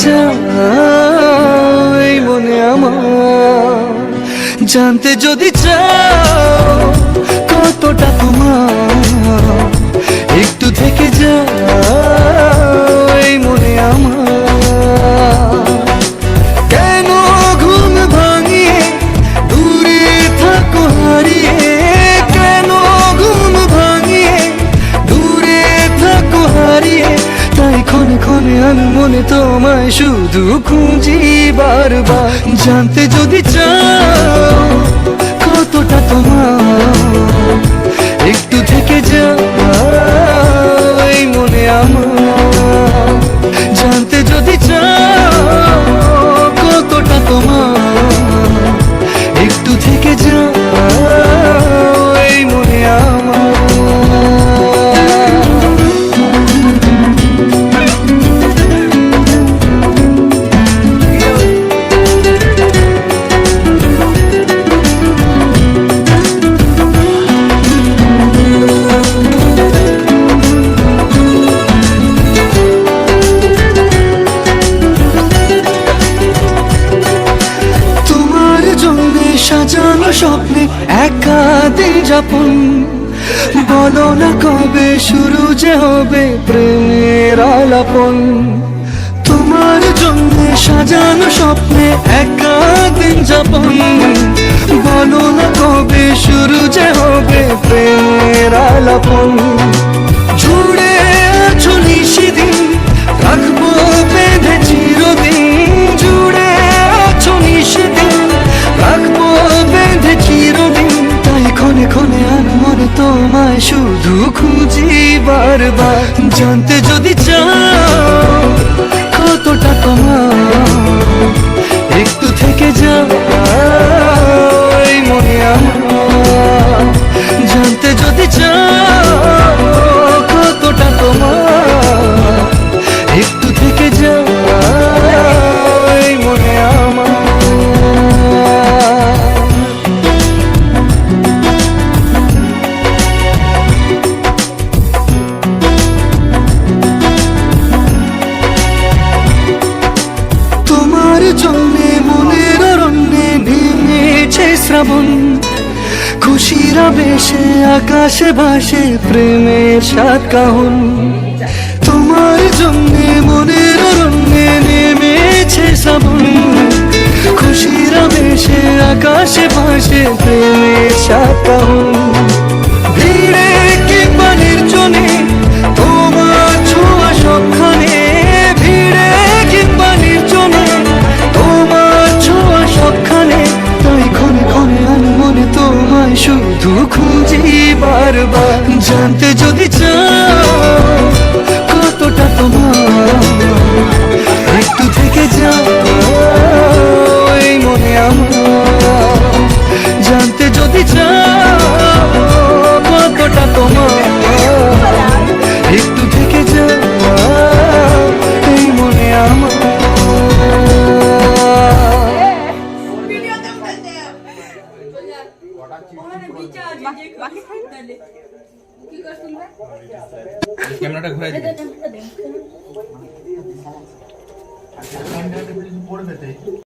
চাও এই মনে আমার, জানতে যদি চাও কতটা তোমার, একটু থেকে যাও এই মনে আমার। কেন ঘুম ভাঙিয়ে দূরে থাকো হারিয়ে, কেন ঘুম ভাঙিয়ে দূরে থাকো হারিয়ে, তাই ক্ষণে ক্ষণে আমি মনে তোমায় শুধু খুঁজি বারবার। জানতে যদি চাও কতটা তোমার, একটু থেকে যাও এই মনে আমার। জানতে যদি চাও কতটা তোমার, একটু থেকে যাও এই মনে আমার। সাজানো স্বপ্নে একা দিন যাপন, বলো না কবে শুরু যে হবে প্রেমের আলাপন। তোমার জন্য সাজানো স্বপ্নে একা দিন যাপন, বলো না কবে শুরু যে হবে প্রেমের আলাপন। জুড়ে আছো নিশিদিন, রাখবো বেঁধে চিরদিন। জুড়ে আছো নিশিদিন, রাখবো বেঁধে চিরদিন, তাই ক্ষণে ক্ষণে আমি মনে তোমায় শুধু খুঁজি বারবার। জানতে যদি চাও কতটা তোমার, একটু থেকে যাও এই মনে আমার। জানতে যদি চাও কতটা তোমার, একটু থেকে যাও এই মনে আমার। তোমার জন্যে মনের অরণ্যে নেমেছে শ্রাবণ, খুশির আবেশে আকাশে ভাসে প্রেমের সাত কাহন। তোমার জন্যে মনের অরণ্যে নেমেছে শ্রাবণ, খুশির আবেশে আকাশে ভাসে প্রেমের সাত কাহন। ভিড়ে কিংবা নির্জনে তোমার ছোঁয়া সবখানে, ভিড়ে কিংবা নির্জনে তোমার ছোঁয়া সবখানে, তাই ক্ষণে ক্ষণে আমি মনে তোমায় শুধু খুঁজি বারবার। জানতে যদি চাও কতটা তোমার, একটু থেকে যাও এই মনে আমার। জানতে যদি চাও কতটা তোমার, একটু থেকে যাও এই মনে আমার। ক্যামেরাটা ঘুরাই দিন।